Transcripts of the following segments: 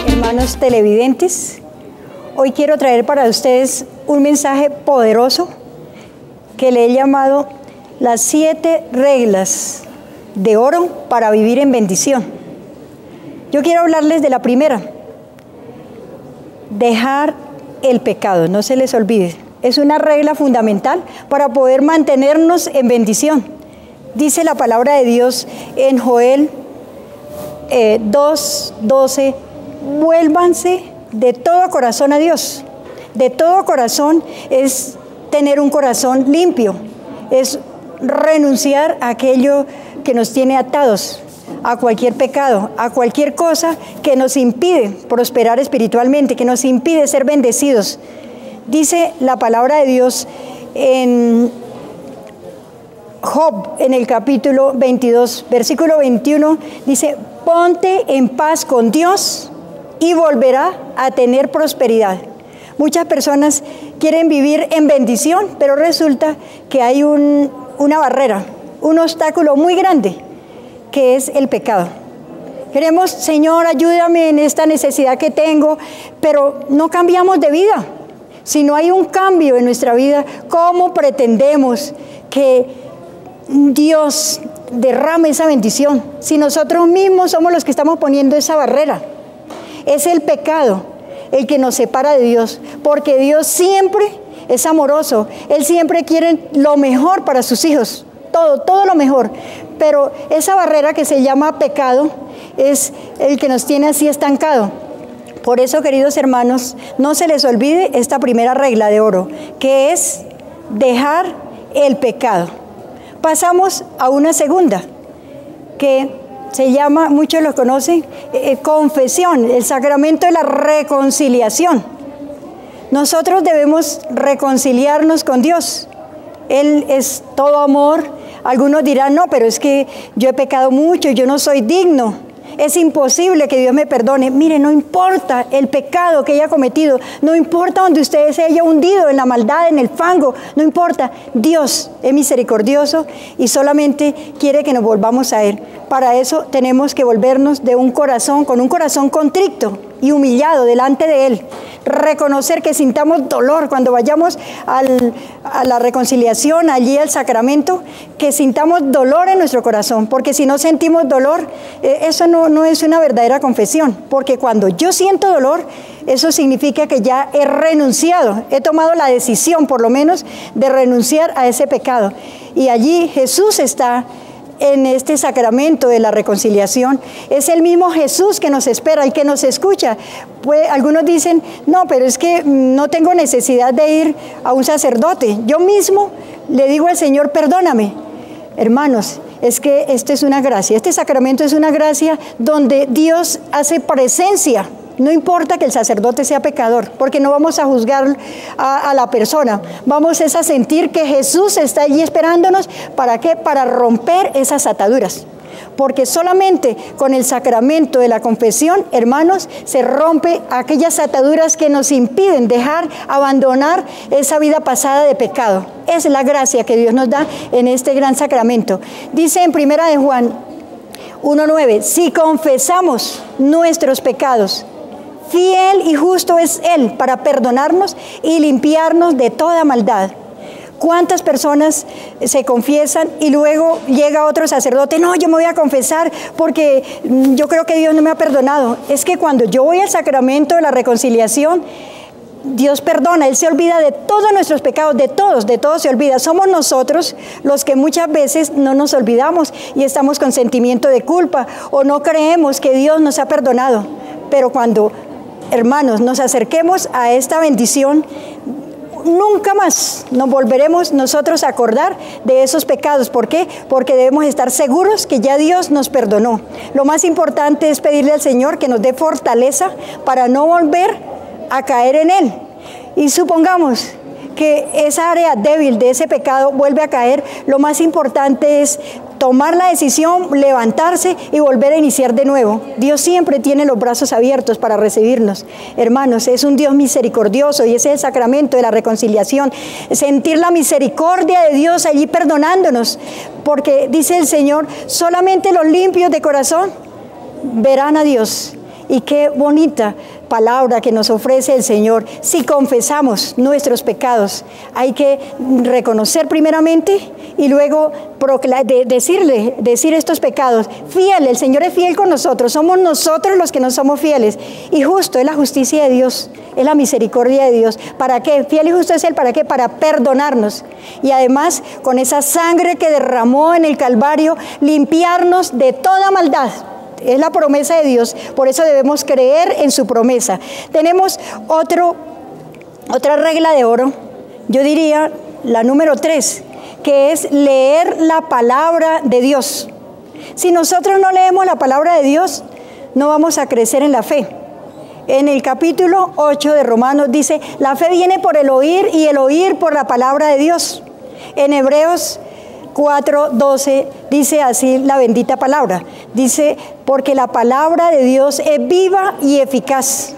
Hermanos televidentes, hoy quiero traer para ustedes un mensaje poderoso que le he llamado las 7 reglas de oro para vivir en bendición. Yo quiero hablarles de la primera: dejar el pecado. No se les olvide, es una regla fundamental para poder mantenernos en bendición. Dice la palabra de Dios en Joel 2:12: vuélvanse de todo corazón a Dios. De todo corazón es tener un corazón limpio, es renunciar a aquello que nos tiene atados, a cualquier pecado, a cualquier cosa que nos impide prosperar espiritualmente, que nos impide ser bendecidos. Dice la palabra de Dios en Job, en el capítulo 22, versículo 21, dice: ponte en paz con Dios y volverá a tener prosperidad. Muchas personas quieren vivir en bendición, pero resulta que hay una barrera, un obstáculo muy grande, que es el pecado. Queremos: Señor, ayúdame en esta necesidad que tengo, pero no cambiamos de vida. Si no hay un cambio en nuestra vida, ¿cómo pretendemos que Dios derrame esa bendición si nosotros mismos somos los que estamos poniendo esa barrera? Es el pecado el que nos separa de Dios, porque Dios siempre es amoroso. Él siempre quiere lo mejor para sus hijos, todo lo mejor. Pero esa barrera que se llama pecado es el que nos tiene así estancados. Por eso, queridos hermanos, no se les olvide esta primera regla de oro, que es dejar el pecado. Pasamos a una segunda, que se llama, muchos lo conocen, confesión, el sacramento de la reconciliación. Nosotros debemos reconciliarnos con Dios. Él es todo amor. Algunos dirán: no, pero es que yo he pecado mucho, yo no soy digno. Es imposible que Dios me perdone. Mire, no importa el pecado que haya cometido, no importa donde usted se haya hundido en la maldad, en el fango, no importa. Dios es misericordioso y solamente quiere que nos volvamos a Él. Para eso tenemos que volvernos de un corazón, con un corazón contrito y humillado delante de Él. Reconocer que sintamos dolor cuando vayamos a la reconciliación, allí al sacramento, que sintamos dolor en nuestro corazón, porque si no sentimos dolor, eso no es una verdadera confesión, porque cuando yo siento dolor, eso significa que ya he renunciado, he tomado la decisión por lo menos de renunciar a ese pecado. Y allí Jesús está en este sacramento de la reconciliación. Es el mismo Jesús que nos espera y que nos escucha. Pues algunos dicen: no, pero es que no tengo necesidad de ir a un sacerdote, yo mismo le digo al Señor: perdóname. Hermanos, es que esto es una gracia, este sacramento es una gracia donde Dios hace presencia. No importa que el sacerdote sea pecador, porque no vamos a juzgar a la persona. Vamos a sentir que Jesús está allí esperándonos. ¿Para qué? Para romper esas ataduras. Porque solamente con el sacramento de la confesión, hermanos, se rompe aquellas ataduras que nos impiden abandonar esa vida pasada de pecado. Es la gracia que Dios nos da en este gran sacramento. Dice en 1 de Juan 1:9: si confesamos nuestros pecados, fiel y justo es Él para perdonarnos y limpiarnos de toda maldad. ¿Cuántas personas se confiesan y luego llega otro sacerdote? No, yo me voy a confesar porque yo creo que Dios no me ha perdonado. Es que cuando yo voy al sacramento de la reconciliación, Dios perdona, Él se olvida de todos nuestros pecados, de todos se olvida. Somos nosotros los que muchas veces no nos olvidamos y estamos con sentimiento de culpa o no creemos que Dios nos ha perdonado. Pero cuando, hermanos, nos acerquemos a esta bendición, nunca más nos volveremos nosotros a acordar de esos pecados. ¿Por qué? Porque debemos estar seguros que ya Dios nos perdonó. Lo más importante es pedirle al Señor que nos dé fortaleza para no volver a caer en Él. Y supongamos que esa área débil de ese pecado vuelve a caer, lo más importante es tomar la decisión, levantarse y volver a iniciar de nuevo. Dios siempre tiene los brazos abiertos para recibirnos. Hermanos, es un Dios misericordioso y ese es el sacramento de la reconciliación. Sentir la misericordia de Dios allí perdonándonos, porque dice el Señor, solamente los limpios de corazón verán a Dios. Y qué bonita palabra que nos ofrece el Señor. Si confesamos nuestros pecados, hay que reconocer primeramente y luego decir estos pecados. Fiel, el Señor es fiel con nosotros, somos nosotros los que no somos fieles. Y justo es la justicia de Dios, es la misericordia de Dios. ¿Para qué? Fiel y justo es Él, ¿para qué? Para perdonarnos. Y además, con esa sangre que derramó en el Calvario, limpiarnos de toda maldad. Es la promesa de Dios, por eso debemos creer en su promesa. Tenemos otra regla de oro, yo diría la número 3, que es leer la palabra de Dios. Si nosotros no leemos la palabra de Dios, no vamos a crecer en la fe. En el capítulo 8 de Romanos dice, la fe viene por el oír y el oír por la palabra de Dios. En Hebreos 4:12 dice así la bendita palabra. Dice, porque la palabra de Dios es viva y eficaz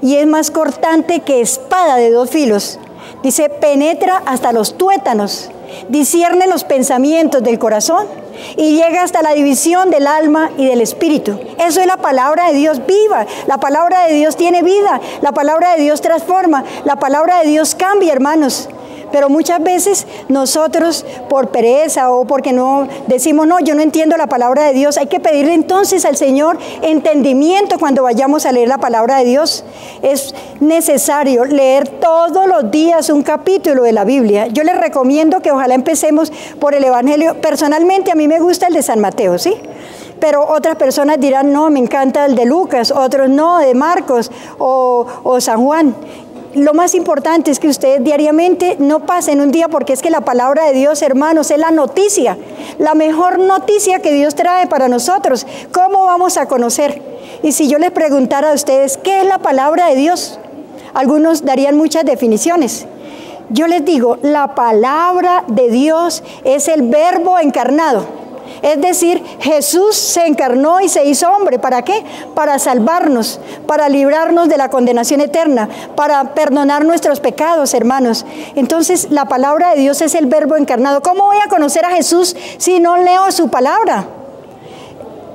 y es más cortante que espada de 2 filos. Dice, penetra hasta los tuétanos, discierne los pensamientos del corazón y llega hasta la división del alma y del espíritu. Eso es la palabra de Dios viva. La palabra de Dios tiene vida. La palabra de Dios transforma. La palabra de Dios cambia, hermanos. Pero muchas veces nosotros por pereza o porque no decimos, no, yo no entiendo la palabra de Dios, hay que pedirle entonces al Señor entendimiento cuando vayamos a leer la palabra de Dios. Es necesario leer todos los días un capítulo de la Biblia. Yo les recomiendo que ojalá empecemos por el Evangelio. Personalmente a mí me gusta el de San Mateo, ¿sí? Pero otras personas dirán, no, me encanta el de Lucas, otros no, de Marcos o San Juan. Lo más importante es que ustedes diariamente no pasen un día, porque es que la palabra de Dios, hermanos, es la noticia, la mejor noticia que Dios trae para nosotros. ¿Cómo vamos a conocer? Y si yo les preguntara a ustedes, ¿qué es la palabra de Dios? Algunos darían muchas definiciones. Yo les digo, la palabra de Dios es el Verbo encarnado. Es decir, Jesús se encarnó y se hizo hombre. ¿Para qué? Para salvarnos, para librarnos de la condenación eterna, para perdonar nuestros pecados, hermanos. Entonces, la palabra de Dios es el Verbo encarnado. ¿Cómo voy a conocer a Jesús si no leo su palabra?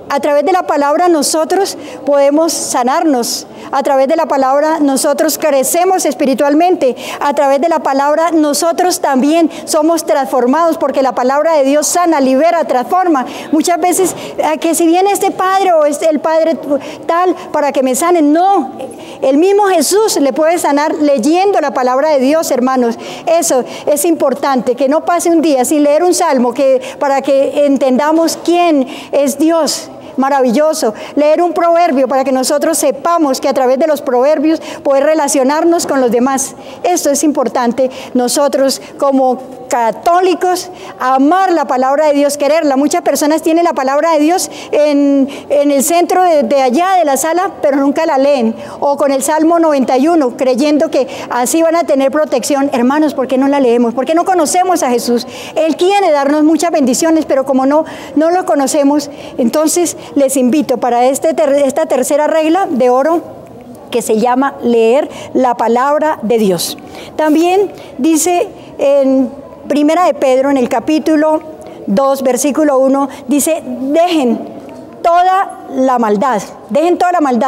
A través de la palabra nosotros podemos sanarnos. A través de la palabra nosotros crecemos espiritualmente. A través de la palabra nosotros también somos transformados, porque la palabra de Dios sana, libera, transforma. Muchas veces que si viene este padre o el padre tal para que me sanen, no. El mismo Jesús le puede sanar leyendo la palabra de Dios, hermanos. Eso es importante, que no pase un día sin leer un salmo para que entendamos quién es Dios. Maravilloso, leer un proverbio para que nosotros sepamos que a través de los proverbios poder relacionarnos con los demás. Esto es importante, nosotros como católicos, amar la palabra de Dios, quererla. Muchas personas tienen la palabra de Dios en el centro de allá de la sala, pero nunca la leen, o con el Salmo 91, creyendo que así van a tener protección. Hermanos, ¿por qué no la leemos? ¿Por qué no conocemos a Jesús? Él quiere darnos muchas bendiciones, pero como no lo conocemos, entonces les invito para esta tercera regla de oro, que se llama leer la palabra de Dios. También dice en Primera de Pedro, en el capítulo 2, versículo 1, dice, dejen toda la maldad,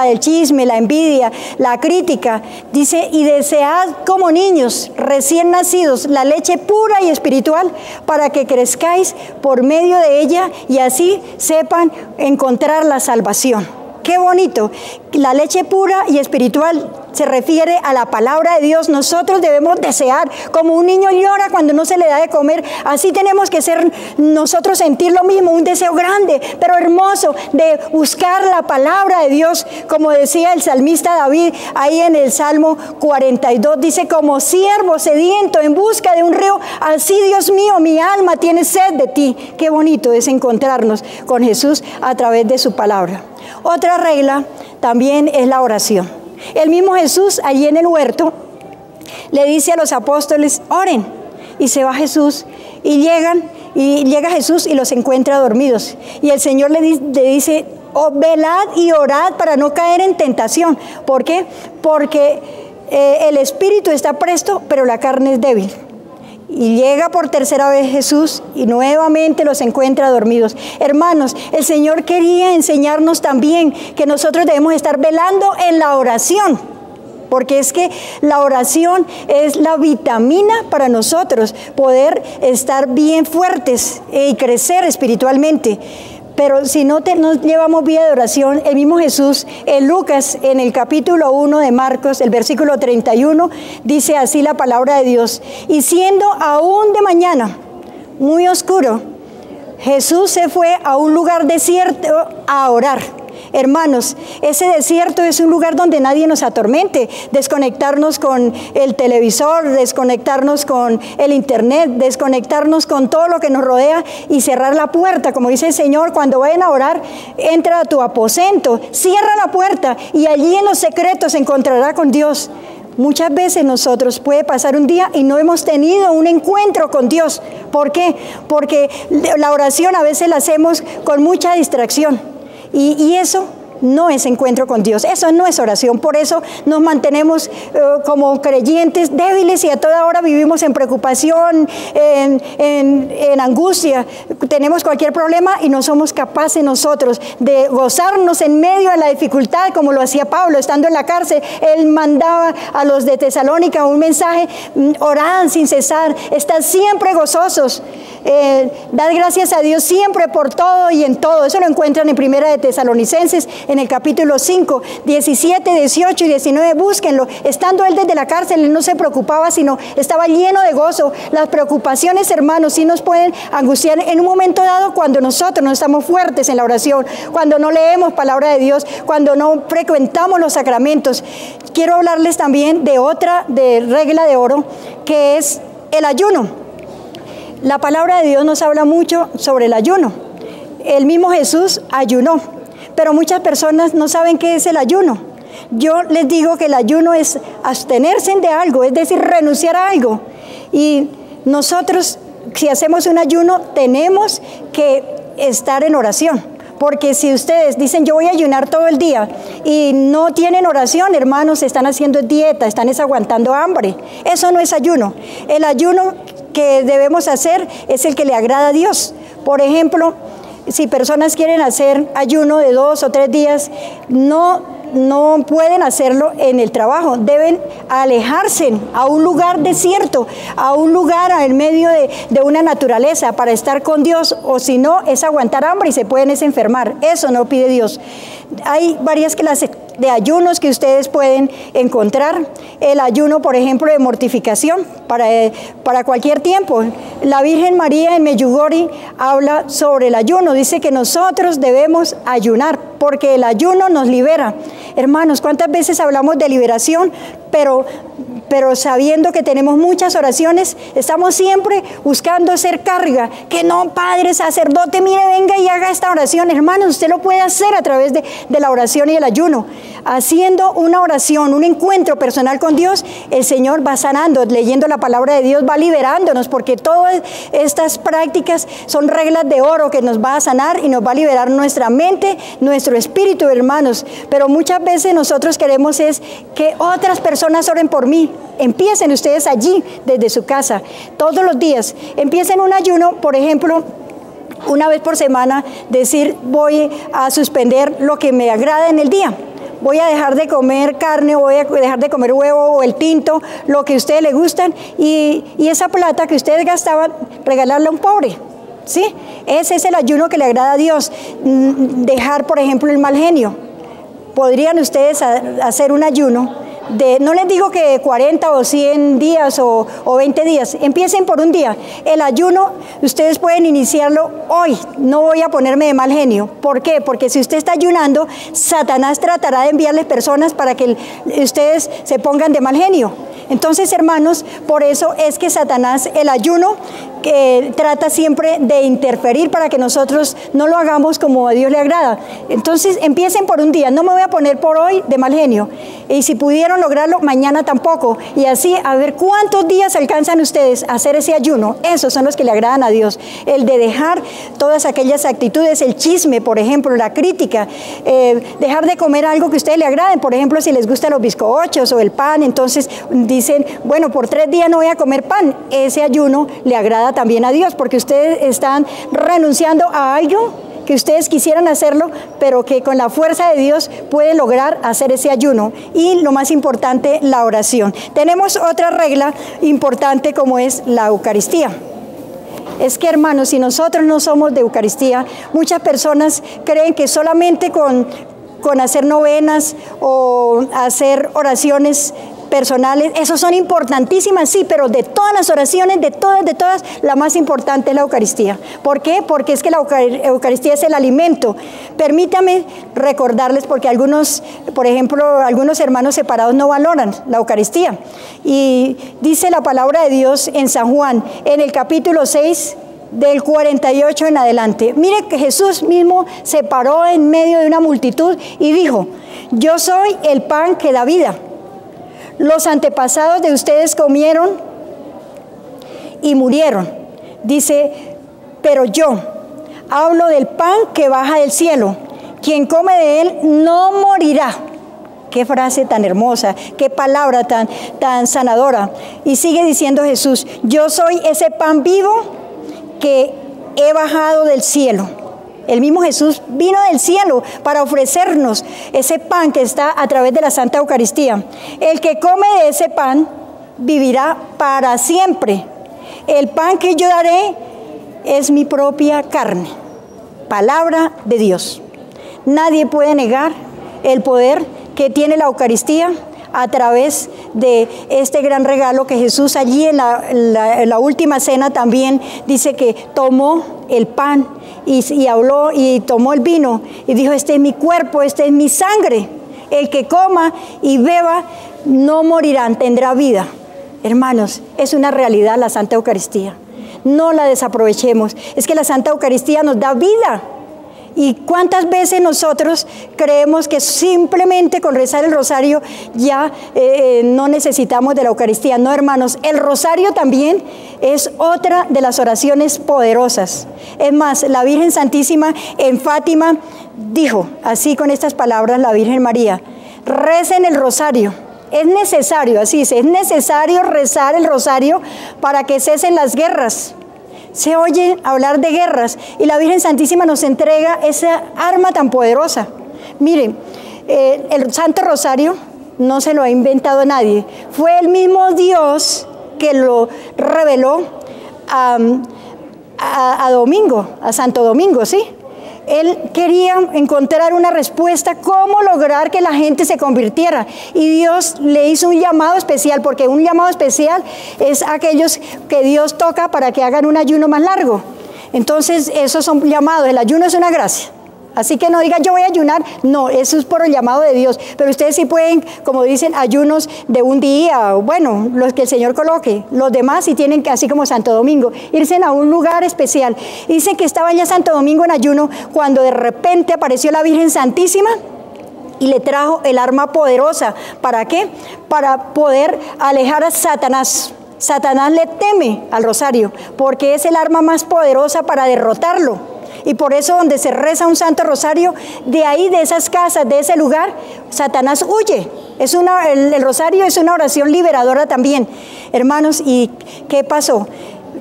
el chisme, la envidia, la crítica. Dice, y desead como niños recién nacidos la leche pura y espiritual, para que crezcáis por medio de ella y así sepan encontrar la salvación. Qué bonito, la leche pura y espiritual se refiere a la palabra de Dios. Nosotros debemos desear, como un niño llora cuando no se le da de comer, así tenemos que ser nosotros, sentir lo mismo, un deseo grande, pero hermoso, de buscar la palabra de Dios, como decía el salmista David, ahí en el Salmo 42, dice, como siervo sediento en busca de un río, así Dios mío, mi alma tiene sed de ti. Qué bonito es encontrarnos con Jesús a través de su palabra. Otra regla también es la oración. El mismo Jesús allí en el huerto le dice a los apóstoles, oren. Y se va Jesús y llega Jesús y los encuentra dormidos. Y el Señor le dice, oh, velad y orad para no caer en tentación. ¿Por qué? Porque el espíritu está presto, pero la carne es débil. Y llega por tercera vez Jesús y nuevamente los encuentra dormidos. Hermanos, el Señor quería enseñarnos también que nosotros debemos estar velando en la oración, porque es que la oración es la vitamina para nosotros poder estar bien fuertes y crecer espiritualmente. Pero si no llevamos vida de oración, el mismo Jesús en Lucas, en el capítulo 1 de Marcos, el versículo 31, dice así la palabra de Dios: y siendo aún de mañana, muy oscuro, Jesús se fue a un lugar desierto a orar. Hermanos, ese desierto es un lugar donde nadie nos atormente. Desconectarnos con el televisor, desconectarnos con el internet, desconectarnos con todo lo que nos rodea y cerrar la puerta. Como dice el Señor, cuando vayan a orar, entra a tu aposento, cierra la puerta y allí en los secretos se encontrará con Dios. Muchas veces nosotros puede pasar un día y no hemos tenido un encuentro con Dios. ¿Por qué? Porque la oración a veces la hacemos con mucha distracción. Y eso no es encuentro con Dios, eso no es oración. Por eso nos mantenemos como creyentes débiles y a toda hora vivimos en preocupación, en angustia. Tenemos cualquier problema y no somos capaces nosotros de gozarnos en medio de la dificultad, como lo hacía Pablo estando en la cárcel. Él mandaba a los de Tesalónica un mensaje: orad sin cesar, estad siempre gozosos, dad gracias a Dios siempre por todo y en todo. Eso lo encuentran en Primera de Tesalonicenses, en el capítulo 5, 17, 18 y 19, búsquenlo. Estando él desde la cárcel, él no se preocupaba, sino estaba lleno de gozo. Las preocupaciones, hermanos, sí nos pueden angustiar en un momento dado cuando nosotros no estamos fuertes en la oración, cuando no leemos palabra de Dios, cuando no frecuentamos los sacramentos. Quiero hablarles también de otra regla de oro, que es el ayuno. La palabra de Dios nos habla mucho sobre el ayuno. El mismo Jesús ayunó, pero muchas personas no saben qué es el ayuno. Yo les digo que el ayuno es abstenerse de algo, es decir, renunciar a algo. Y nosotros, si hacemos un ayuno, tenemos que estar en oración. Porque si ustedes dicen, yo voy a ayunar todo el día y no tienen oración, hermanos, están haciendo dieta, están aguantando hambre. Eso no es ayuno. El ayuno que debemos hacer es el que le agrada a Dios. Por ejemplo, si personas quieren hacer ayuno de 2 o 3 días, no pueden hacerlo en el trabajo. Deben alejarse a un lugar desierto, a un lugar en medio de una naturaleza para estar con Dios, o si no, es aguantar hambre y se pueden enfermar. Eso no pide Dios. Hay varias clases de ayunos que ustedes pueden encontrar. El ayuno, por ejemplo, de mortificación para cualquier tiempo. La Virgen María en Medjugorje habla sobre el ayuno. Dice que nosotros debemos ayunar porque el ayuno nos libera. Hermanos, ¿cuántas veces hablamos de liberación? Pero sabiendo que tenemos muchas oraciones, estamos siempre buscando hacer carga. Que no, padre, sacerdote, mire, venga y haga esta oración. Hermanos, usted lo puede hacer a través de la oración y el ayuno. Haciendo una oración, un encuentro personal con Dios, el Señor va sanando, leyendo la palabra de Dios, va liberándonos, porque todas estas prácticas son reglas de oro que nos va a sanar y nos va a liberar nuestra mente, nuestro espíritu, hermanos. Pero muchas veces nosotros queremos es que otras personas oren por mí. Empiecen ustedes allí, desde su casa, todos los días. Empiecen un ayuno, por ejemplo, una vez por semana, decir, voy a suspender lo que me agrada en el día. Voy a dejar de comer carne, voy a dejar de comer huevo o el tinto, lo que a ustedes les gustan, y esa plata que ustedes gastaban, regalarla a un pobre. ¿Sí? Ese es el ayuno que le agrada a Dios. Dejar, por ejemplo, el mal genio. Podrían ustedes hacer un ayuno no les digo que 40 o 100 días o 20 días, empiecen por un día. El ayuno, ustedes pueden iniciarlo hoy. No voy a ponerme de mal genio. ¿Por qué? Porque si usted está ayunando, Satanás tratará de enviarles personas para que ustedes se pongan de mal genio. Entonces, hermanos, por eso es que Satanás, el ayuno, trata siempre de interferir para que nosotros no lo hagamos como a Dios le agrada. Entonces, empiecen por un día. No me voy a poner por hoy de mal genio. Y si pudieron lograrlo, mañana tampoco. Y así, a ver cuántos días alcanzan ustedes a hacer ese ayuno. Esos son los que le agradan a Dios. El de dejar todas aquellas actitudes, el chisme, por ejemplo, la crítica, dejar de comer algo que a ustedes le agraden. Por ejemplo, si les gustan los bizcochos o el pan, entonces dicen, bueno, por 3 días no voy a comer pan. Ese ayuno le agrada también a Dios, porque ustedes están renunciando a algo que ustedes quisieran hacerlo, pero que con la fuerza de Dios pueden lograr hacer ese ayuno. Y lo más importante, la oración. Tenemos otra regla importante, como es la Eucaristía. Es que, hermanos, si nosotros no somos de Eucaristía, muchas personas creen que solamente con hacer novenas o hacer oraciones personales, esos son importantísimas, sí, pero de todas las oraciones, de todas, la más importante es la Eucaristía. ¿Por qué? Porque es que la Eucaristía es el alimento. Permítame recordarles, porque algunos, por ejemplo, algunos hermanos separados no valoran la Eucaristía. Y dice la palabra de Dios en San Juan, en el capítulo 6, del 48 en adelante. Mire que Jesús mismo se paró en medio de una multitud y dijo, yo soy el pan que da vida. Los antepasados de ustedes comieron y murieron. Dice, pero yo hablo del pan que baja del cielo. Quien come de él no morirá. Qué frase tan hermosa, qué palabra tan sanadora. Y sigue diciendo Jesús, yo soy ese pan vivo que he bajado del cielo. El mismo Jesús vino del cielo para ofrecernos ese pan que está a través de la Santa Eucaristía. El que come de ese pan vivirá para siempre. El pan que yo daré es mi propia carne. Palabra de Dios. Nadie puede negar el poder que tiene la Eucaristía a través de este gran regalo que Jesús allí en la última cena también dice que tomó el pan y habló y tomó el vino y dijo, este es mi cuerpo, este es mi sangre. El que coma y beba no morirán, tendrá vida. Hermanos, es una realidad la Santa Eucaristía. No la desaprovechemos. Es que la Santa Eucaristía nos da vida. ¿Y cuántas veces nosotros creemos que simplemente con rezar el rosario ya no necesitamos de la Eucaristía? No, hermanos, el rosario también es otra de las oraciones poderosas. Es más, la Virgen Santísima en Fátima dijo, así con estas palabras la Virgen María, recen el rosario. Es necesario, así dice, es necesario rezar el rosario para que cesen las guerras. Se oye hablar de guerras y la Virgen Santísima nos entrega esa arma tan poderosa. Miren, el Santo Rosario no se lo ha inventado nadie. Fue el mismo Dios que lo reveló a Domingo, a Santo Domingo, ¿sí? Él quería encontrar una respuesta, cómo lograr que la gente se convirtiera. Y Dios le hizo un llamado especial, porque un llamado especial es aquellos que Dios toca para que hagan un ayuno más largo. Entonces, esos son llamados. El ayuno es una gracia. Así que no digan, yo voy a ayunar. No, eso es por el llamado de Dios. Pero ustedes sí pueden, como dicen, ayunos de un día, bueno, los que el Señor coloque. Los demás sí tienen que, así como Santo Domingo, irse a un lugar especial. Dicen que estaba ya Santo Domingo en ayuno cuando de repente apareció la Virgen Santísima y le trajo el arma poderosa. ¿Para qué? Para poder alejar a Satanás. Satanás le teme al rosario porque es el arma más poderosa para derrotarlo. Y por eso donde se reza un Santo Rosario, de ahí, de esas casas, de ese lugar, Satanás huye. El rosario es una oración liberadora también. Hermanos, ¿y qué pasó?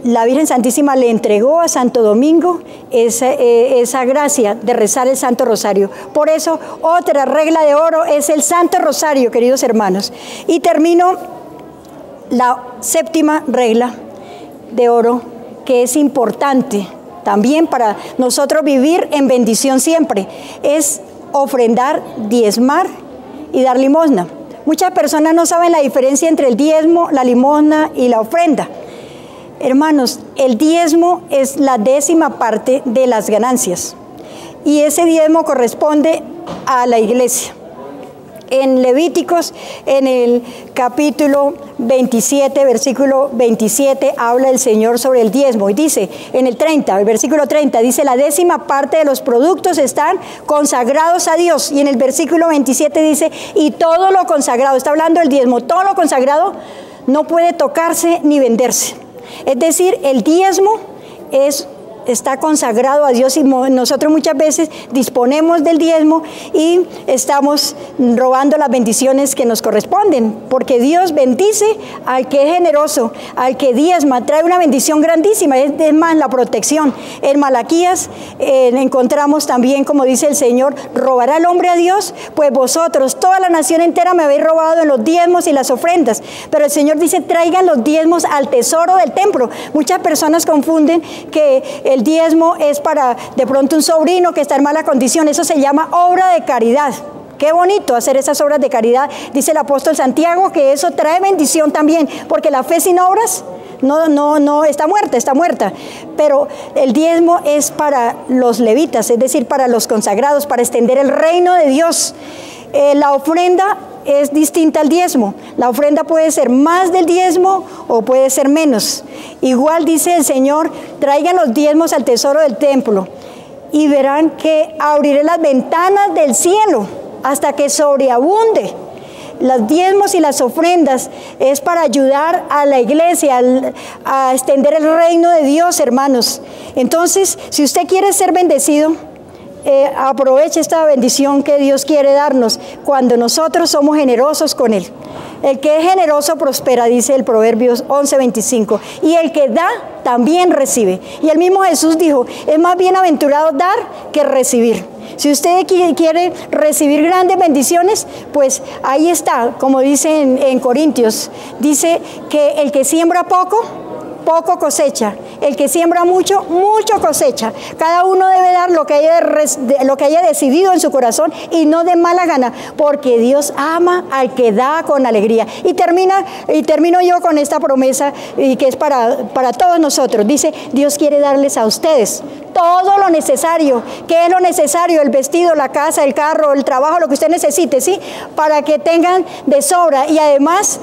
La Virgen Santísima le entregó a Santo Domingo esa gracia de rezar el Santo Rosario. Por eso, otra regla de oro es el Santo Rosario, queridos hermanos. Y termino la 7ª regla de oro, que es importante también para nosotros vivir en bendición siempre, es ofrendar, diezmar y dar limosna. Muchas personas no saben la diferencia entre el diezmo, la limosna y la ofrenda. Hermanos, el diezmo es la 10ª parte de las ganancias y ese diezmo corresponde a la iglesia. En Levíticos, en el capítulo 27, versículo 27, habla el Señor sobre el diezmo. Y dice, en el 30, el versículo 30, dice, la 10ª parte de los productos están consagrados a Dios. Y en el versículo 27 dice, y todo lo consagrado, está hablando del diezmo, todo lo consagrado no puede tocarse ni venderse. Es decir, el diezmo está consagrado a Dios y nosotros muchas veces disponemos del diezmo y estamos robando las bendiciones que nos corresponden, porque Dios bendice al que es generoso, al que diezma, trae una bendición grandísima, es más la protección. En Malaquías encontramos también, como dice el Señor, ¿robará el hombre a Dios? Pues vosotros, toda la nación entera me habéis robado en los diezmos y las ofrendas, pero el Señor dice, traigan los diezmos al tesoro del templo. Muchas personas confunden que el diezmo es para de pronto un sobrino que está en mala condición. Eso se llama obra de caridad. Qué bonito hacer esas obras de caridad. Dice el apóstol Santiago que eso trae bendición también, porque la fe sin obras no está muerta. Pero el diezmo es para los levitas, es decir, para los consagrados, para extender el reino de Dios. La ofrenda es distinta al diezmo. La ofrenda puede ser más del diezmo o puede ser menos. Igual dice el Señor, traigan los diezmos al tesoro del templo y verán que abriré las ventanas del cielo hasta que sobreabunde. Los diezmos y las ofrendas es para ayudar a la iglesia a extender el reino de Dios, hermanos. Entonces, si usted quiere ser bendecido, aproveche esta bendición que Dios quiere darnos cuando nosotros somos generosos con Él. El que es generoso prospera, dice el Proverbios 11:25, y el que da también recibe. Y el mismo Jesús dijo, es más bienaventurado dar que recibir. Si usted quiere recibir grandes bendiciones, pues ahí está, como dice en Corintios, dice que el que siembra poco cosecha. El que siembra mucho cosecha. Cada uno debe dar lo que haya decidido en su corazón y no de mala gana, porque Dios ama al que da con alegría. Y termino yo con esta promesa y que es para todos nosotros. Dice, Dios quiere darles a ustedes todo lo necesario. ¿Qué es lo necesario? El vestido, la casa, el carro, el trabajo, lo que usted necesite, ¿sí? Para que tengan de sobra y además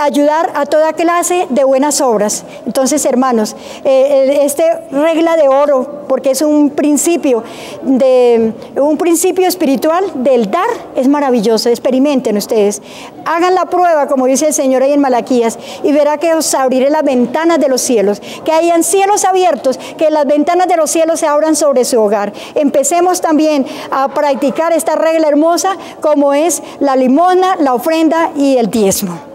ayudar a toda clase de buenas obras. Entonces, hermanos, regla de oro, porque es un principio espiritual del dar, es maravilloso. Experimenten ustedes, hagan la prueba, como dice el Señor ahí en Malaquías, y verá que os abriré las ventanas de los cielos, que hayan cielos abiertos, que las ventanas de los cielos se abran sobre su hogar. Empecemos también a practicar esta regla hermosa, como es la limosna, la ofrenda y el diezmo.